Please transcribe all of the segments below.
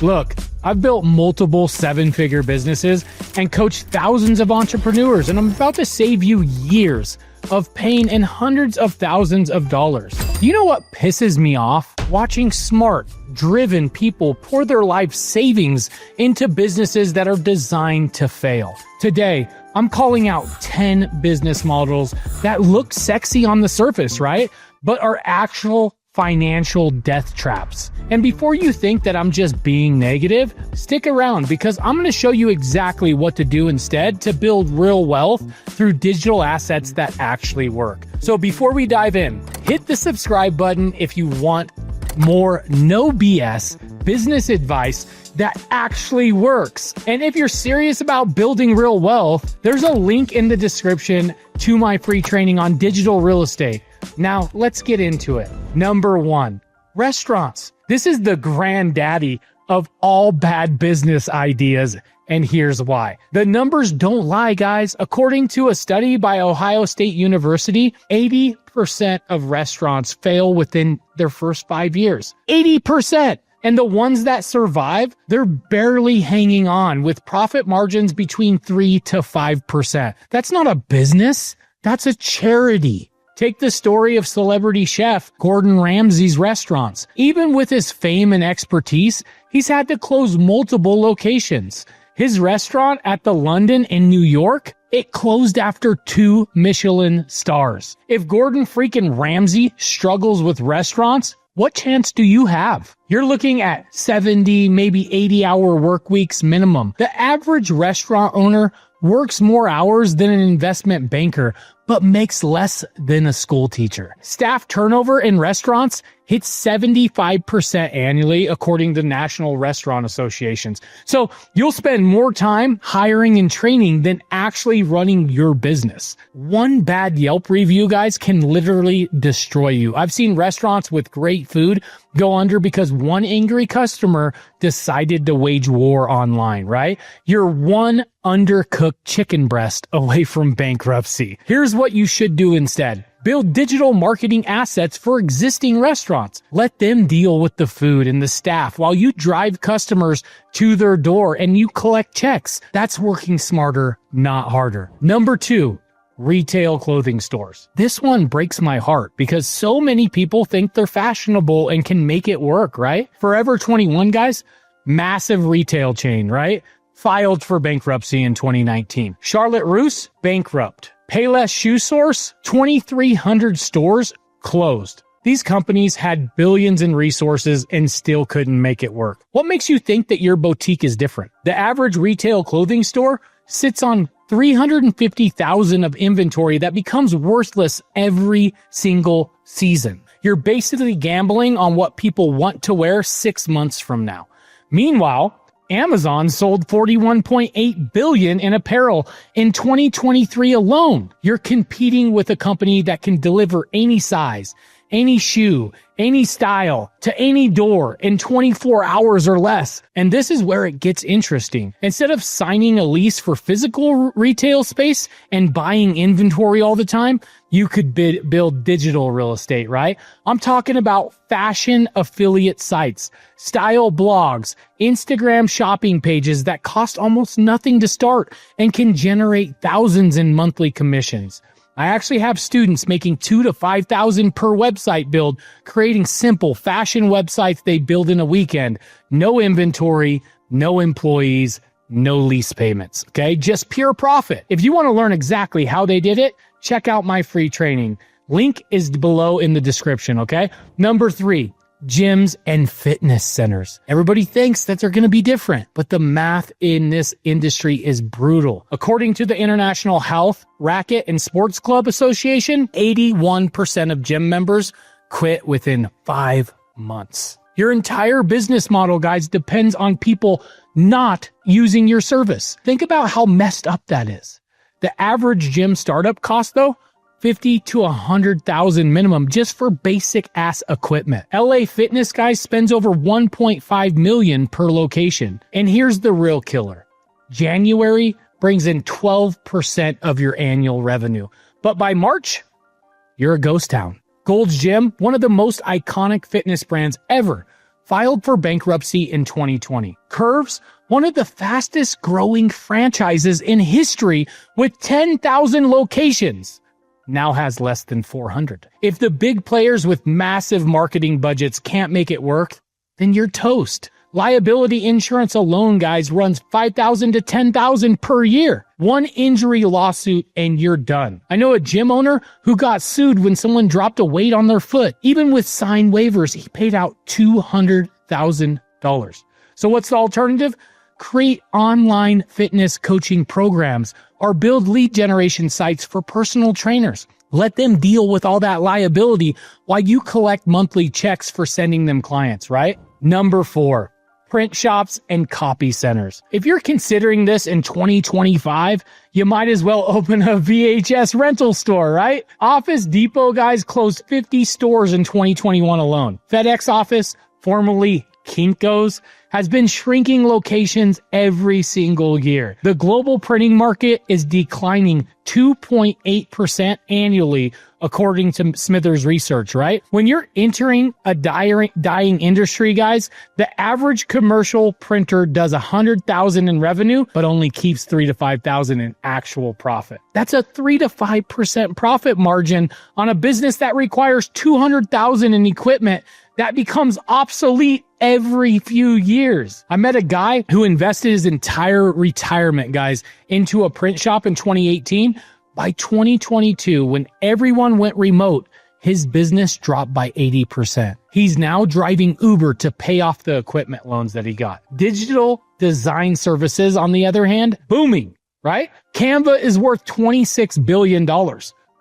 Look, I've built multiple seven-figure businesses and coached thousands of entrepreneurs, and I'm about to save you years of pain and hundreds of thousands of dollars. You know what pisses me off? Watching smart, driven people pour their life savings into businesses that are designed to fail. Today, I'm calling out 10 business models that look sexy on the surface, right? But are actual financial death traps. And before you think that I'm just being negative, stick around because I'm going to show you exactly what to do instead to build real wealth through digital assets that actually work. So before we dive in, hit the subscribe button if you want more no BS business advice that actually works. And if you're serious about building real wealth, there's a link in the description to my free training on digital real estate. Now, let's get into it. Number 1, restaurants. This is the granddaddy of all bad business ideas, and here's why. The numbers don't lie, guys. According to a study by Ohio State University, 80% of restaurants fail within their first 5 years. 80%! And the ones that survive, they're barely hanging on with profit margins between 3 to 5%. That's not a business. That's a charity. Take the story of celebrity chef Gordon Ramsay's restaurants. Even with his fame and expertise, he's had to close multiple locations. His restaurant at the London in New York, it closed after 2 Michelin stars. If Gordon freaking Ramsay struggles with restaurants, what chance do you have? You're looking at 70, maybe 80-hour work weeks minimum. The average restaurant owner works more hours than an investment banker, but makes less than a school teacher. Staff turnover in restaurants hits 75% annually, according to national restaurant associations. So you'll spend more time hiring and training than actually running your business. One bad Yelp review, guys, can literally destroy you. I've seen restaurants with great food go under because one angry customer decided to wage war online, right? You're one undercooked chicken breast away from bankruptcy. Here's what you should do instead. Build digital marketing assets for existing restaurants. Let them deal with the food and the staff while you drive customers to their door and you collect checks. That's working smarter, not harder. Number 2, retail clothing stores. This one breaks my heart because so many people think they're fashionable and can make it work, right? Forever 21, guys, massive retail chain, right? Filed for bankruptcy in 2019. Charlotte Russe, bankrupt. Payless Shoe Source, 2,300 stores closed. These companies had billions in resources and still couldn't make it work. What makes you think that your boutique is different? The average retail clothing store sits on 350,000 of inventory that becomes worthless every single season. You're basically gambling on what people want to wear 6 months from now. Meanwhile, Amazon sold $41.8 billion in apparel in 2023 alone. You're competing with a company that can deliver any size, any shoe, any style, to any door in 24 hours or less. And this is where it gets interesting. Instead of signing a lease for physical retail space and buying inventory all the time, you could build digital real estate, right? I'm talking about fashion affiliate sites, style blogs, Instagram shopping pages that cost almost nothing to start and can generate thousands in monthly commissions. I actually have students making $2,000 to $5,000 per website build, creating simple fashion websites they build in a weekend. No inventory, no employees, no lease payments, okay? Just pure profit. If you want to learn exactly how they did it, check out my free training. Link is below in the description, okay? Number 3, gyms and fitness centers. Everybody thinks that they're going to be different, but the math in this industry is brutal. According to the International Health, Racket and Sports Club Association, 81% of gym members quit within 5 months. Your entire business model, guys, depends on people not using your service. Think about how messed up that is. The average gym startup cost, though, $50,000 to $100,000 minimum just for basic ass equipment. LA Fitness, guys, spends over $1.5 million per location. And here's the real killer. January brings in 12% of your annual revenue. But by March, you're a ghost town. Gold's Gym, one of the most iconic fitness brands ever, filed for bankruptcy in 2020. Curves, one of the fastest growing franchises in history with 10,000 locations, now has less than 400. If the big players with massive marketing budgets can't make it work, then you're toast. Liability insurance alone, guys, runs $5,000 to $10,000 per year. One injury lawsuit and you're done. I know a gym owner who got sued when someone dropped a weight on their foot. Even with signed waivers, he paid out $200,000. So what's the alternative? Create online fitness coaching programs or build lead generation sites for personal trainers. Let them deal with all that liability while you collect monthly checks for sending them clients, right? Number 4. Print shops and copy centers. If you're considering this in 2025, you might as well open a VHS rental store, right? Office Depot, guys, closed 50 stores in 2021 alone. FedEx Office, formerly Kinko's, has been shrinking locations every single year. The global printing market is declining 2.8% annually, according to Smithers Research, right? When you're entering a dying industry, guys, the average commercial printer does $100,000 in revenue, but only keeps $3,000 to $5,000 in actual profit. That's a 3 to 5% profit margin on a business that requires $200,000 in equipment that becomes obsolete every few years. I met a guy who invested his entire retirement, guys, into a print shop in 2018. By 2022, when everyone went remote, his business dropped by 80%. He's now driving Uber to pay off the equipment loans that he got. Digital design services, on the other hand, booming, right? Canva is worth $26 billion.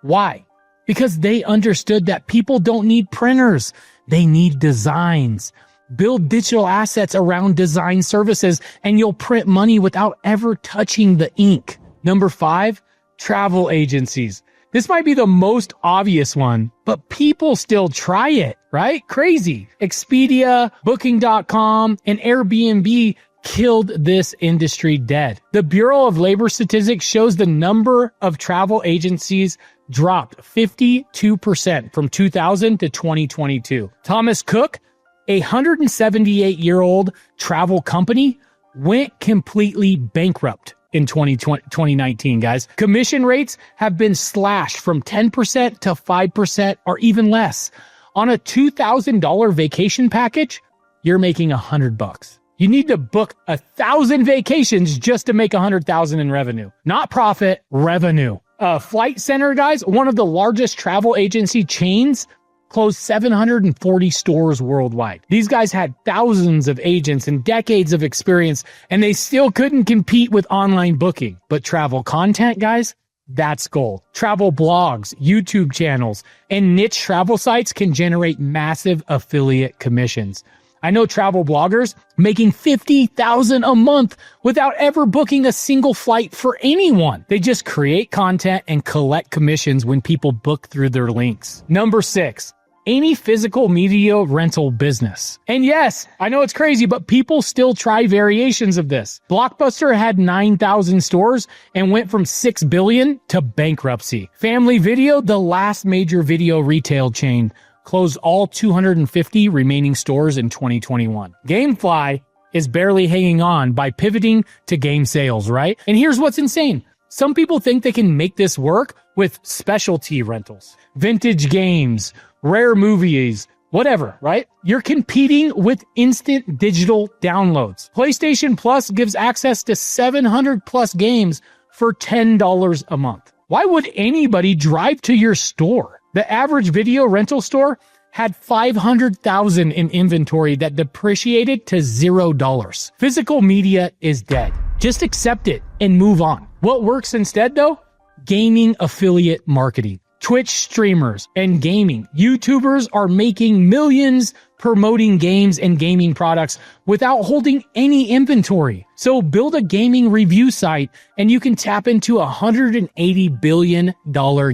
Why? Because they understood that people don't need printers. They need designs. Build digital assets around design services and you'll print money without ever touching the ink. Number 5, travel agencies. This might be the most obvious one, but people still try it, right? Crazy. Expedia, Booking.com, and Airbnb killed this industry dead. The Bureau of Labor Statistics shows the number of travel agencies dropped 52% from 2000 to 2022. Thomas Cook, a 178-year-old travel company, went completely bankrupt in 2019, guys. Commission rates have been slashed from 10% to 5% or even less. On a $2,000 vacation package, you're making $100. You need to book 1,000 vacations just to make $100,000 in revenue. Not profit, revenue. Flight Center, guys, one of the largest travel agency chains, closed 740 stores worldwide. These guys had thousands of agents and decades of experience, and they still couldn't compete with online booking. But travel content, guys, that's gold. Travel blogs, YouTube channels, and niche travel sites can generate massive affiliate commissions. I know travel bloggers making $50,000 a month without ever booking a single flight for anyone. They just create content and collect commissions when people book through their links. Number 6, any physical media rental business. And yes, I know it's crazy, but people still try variations of this. Blockbuster had 9,000 stores and went from $6 billion to bankruptcy. Family Video, the last major video retail chain, closed all 250 remaining stores in 2021. Gamefly is barely hanging on by pivoting to game sales, right? And here's what's insane. Some people think they can make this work with specialty rentals, vintage games, rare movies, whatever, right? You're competing with instant digital downloads. PlayStation Plus gives access to 700 plus games for $10 a month. Why would anybody drive to your store? The average video rental store had 500,000 in inventory that depreciated to $0. Physical media is dead. Just accept it and move on. What works instead, though? Gaming affiliate marketing. Twitch streamers and gaming. YouTubers are making millions promoting games and gaming products without holding any inventory. So build a gaming review site and you can tap into a $180 billion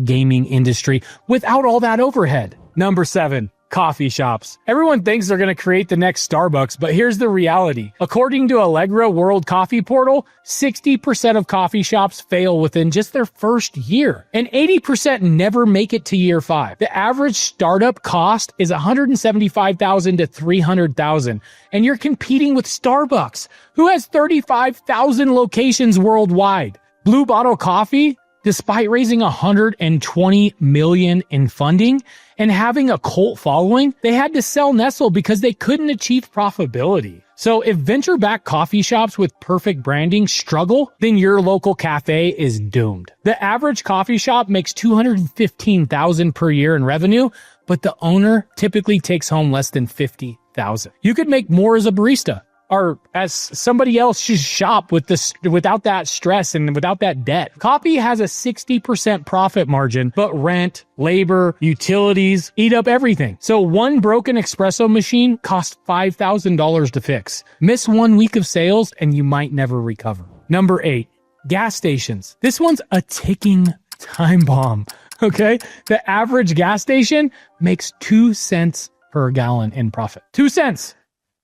gaming industry without all that overhead. Number 7, Coffee shops. Everyone thinks they're going to create the next Starbucks, but here's the reality. According to Allegra World Coffee Portal, 60% of coffee shops fail within just their first year, and 80% never make it to year 5. The average startup cost is $175,000 to $300,000, and you're competing with Starbucks, who has 35,000 locations worldwide. Blue Bottle Coffee, despite raising $120 million in funding and having a cult following, they had to sell Nestle because they couldn't achieve profitability. So if venture-backed coffee shops with perfect branding struggle, then your local cafe is doomed. The average coffee shop makes $215,000 per year in revenue, but the owner typically takes home less than $50,000. You could make more as a barista, or as somebody else should shop without that stress and without that debt. Coffee has a 60% profit margin, but rent, labor, utilities eat up everything. So one broken espresso machine costs $5,000 to fix. Miss 1 week of sales and you might never recover. Number 8, gas stations. This one's a ticking time bomb, okay? The average gas station makes 2 cents per gallon in profit. 2 cents.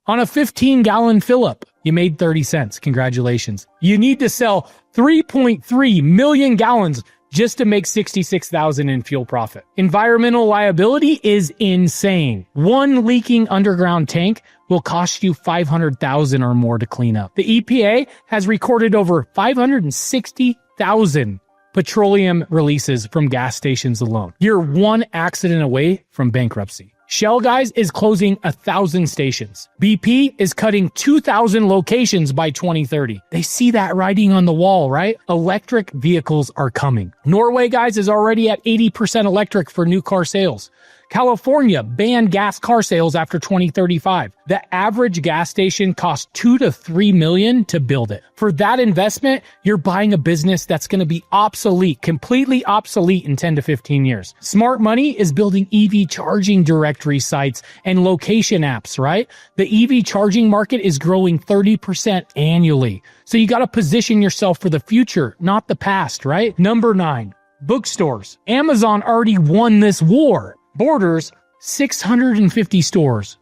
On a 15-gallon fill-up, you made 30 cents. Congratulations. You need to sell 3.3 million gallons just to make $66,000 in fuel profit. Environmental liability is insane. One leaking underground tank will cost you $500,000 or more to clean up. The EPA has recorded over 560,000 petroleum releases from gas stations alone. You're one accident away from bankruptcy. Shell, guys, is closing 1,000 stations. BP is cutting 2,000 locations by 2030. They see that writing on the wall, right? Electric vehicles are coming. Norway, guys, is already at 80% electric for new car sales. California banned gas car sales after 2035. The average gas station costs $2 to $3 million to build it. For that investment, you're buying a business that's going to be obsolete, completely obsolete in 10 to 15 years. Smart money is building EV charging directory sites and location apps, right? The EV charging market is growing 30% annually. So you got to position yourself for the future, not the past, right? Number 9, bookstores. Amazon already won this war. Borders, 650 stores.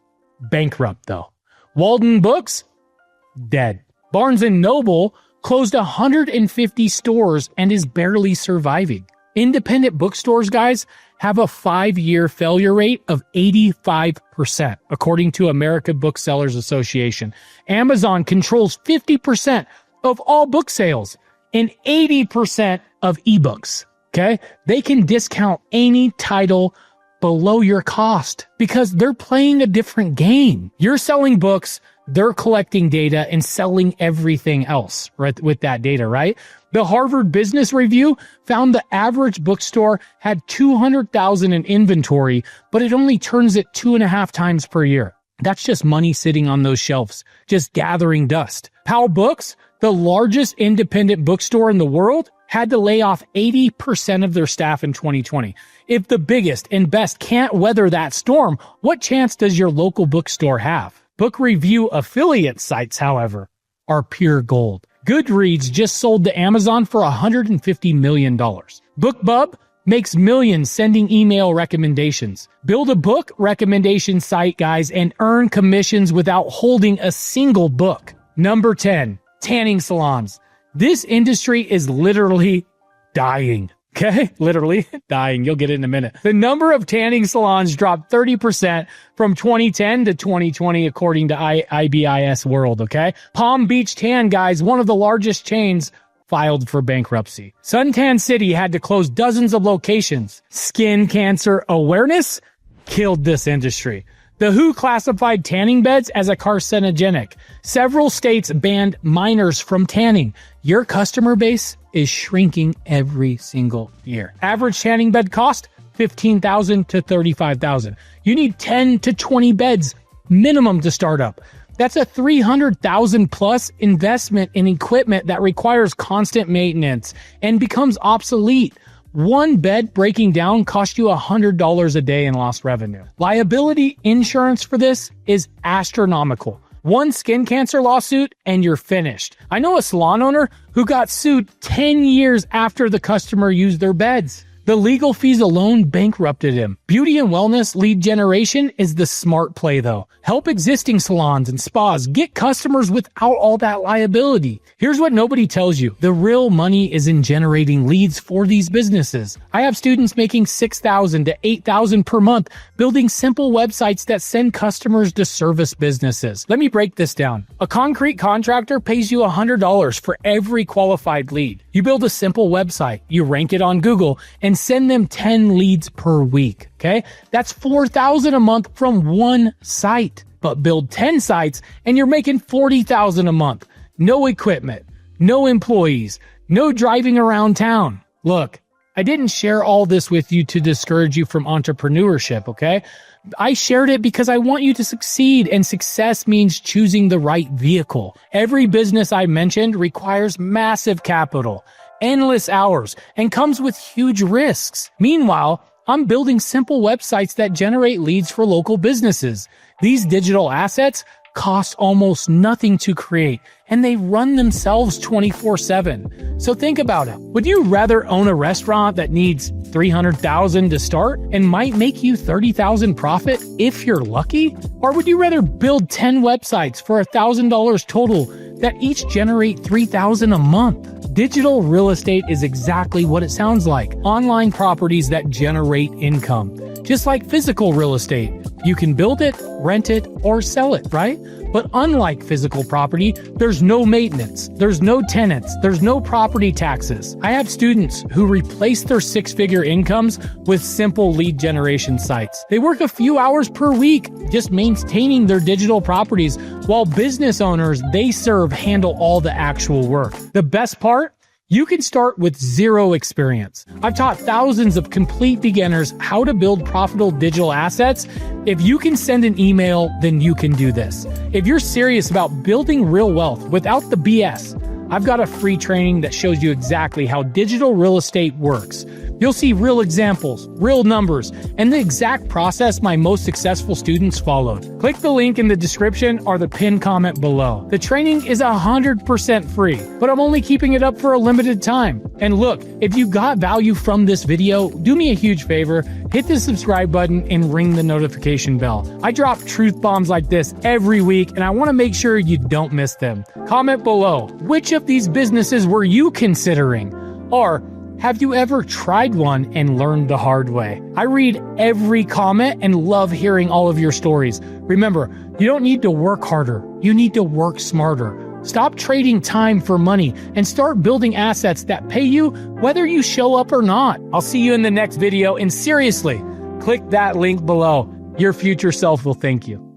Bankrupt, though. Walden Books, dead. Barnes & Noble closed 150 stores and is barely surviving. Independent bookstores, guys, have a 5-year failure rate of 85%, according to American Booksellers Association. Amazon controls 50% of all book sales and 80% of ebooks, okay? They can discount any title below your cost because they're playing a different game. You're selling books, they're collecting data and selling everything else right with that data, right? The Harvard Business Review found the average bookstore had 200,000 in inventory, but it only turns it 2.5 times per year. That's just money sitting on those shelves, just gathering dust. Powell Books, the largest independent bookstore in the world, had to lay off 80% of their staff in 2020. If the biggest and best can't weather that storm, what chance does your local bookstore have? Book review affiliate sites, however, are pure gold. Goodreads just sold to Amazon for $150 million. BookBub makes millions sending email recommendations. Build a book recommendation site, guys, and earn commissions without holding a single book. Number 10, tanning salons. This industry is literally dying. Okay? Literally dying. You'll get it in a minute. The number of tanning salons dropped 30% from 2010 to 2020, according to IBIS World. Okay? Palm Beach Tan, guys, one of the largest chains, filed for bankruptcy. Suntan City had to close dozens of locations. Skin cancer awareness killed this industry. The WHO classified tanning beds as a carcinogenic. Several states banned minors from tanning. Your customer base is shrinking every single year. Average tanning bed cost $15,000 to $35,000. You need 10 to 20 beds minimum to start up. That's a $300,000 plus investment in equipment that requires constant maintenance and becomes obsolete. One bed breaking down costs you $100 a day in lost revenue. Liability insurance for this is astronomical. One skin cancer lawsuit and you're finished. I know a salon owner who got sued 10 years after the customer used their beds. The legal fees alone bankrupted him. Beauty and wellness lead generation is the smart play though. Help existing salons and spas get customers without all that liability. Here's what nobody tells you. The real money is in generating leads for these businesses. I have students making $6,000 to $8,000 per month building simple websites that send customers to service businesses. Let me break this down. A concrete contractor pays you $100 for every qualified lead. You build a simple website, you rank it on Google, and send them 10 leads per week, okay? That's $4,000 a month from one site. But build 10 sites and you're making $40,000 a month. No equipment, no employees, no driving around town. Look, I didn't share all this with you to discourage you from entrepreneurship, okay? I shared it because I want you to succeed, and success means choosing the right vehicle. Every business I mentioned requires massive capital, endless hours, and comes with huge risks. Meanwhile, I'm building simple websites that generate leads for local businesses. These digital assets cost almost nothing to create, and they run themselves 24/7. So think about it. Would you rather own a restaurant that needs $300,000 to start and might make you $30,000 profit if you're lucky? Or would you rather build 10 websites for $1,000 total that each generate $3,000 a month? Digital real estate is exactly what it sounds like. Online properties that generate income. Just like physical real estate. You can build it, rent it, or sell it, right? But unlike physical property, there's no maintenance, there's no tenants, there's no property taxes. I have students who replace their six-figure incomes with simple lead generation sites. They work a few hours per week just maintaining their digital properties, while business owners they serve handle all the actual work. The best part? You can start with zero experience. I've taught thousands of complete beginners how to build profitable digital assets. If you can send an email, then you can do this. If you're serious about building real wealth without the BS, I've got a free training that shows you exactly how digital real estate works. You'll see real examples, real numbers, and the exact process my most successful students followed. Click the link in the description or the pinned comment below. The training is 100% free, but I'm only keeping it up for a limited time. And look, if you got value from this video, do me a huge favor, hit the subscribe button and ring the notification bell. I drop truth bombs like this every week, and I want to make sure you don't miss them. Comment below, which of these businesses were you considering? Or have you ever tried one and learned the hard way? I read every comment and love hearing all of your stories. Remember, you don't need to work harder. You need to work smarter. Stop trading time for money and start building assets that pay you whether you show up or not. I'll see you in the next video, and seriously, click that link below. Your future self will thank you.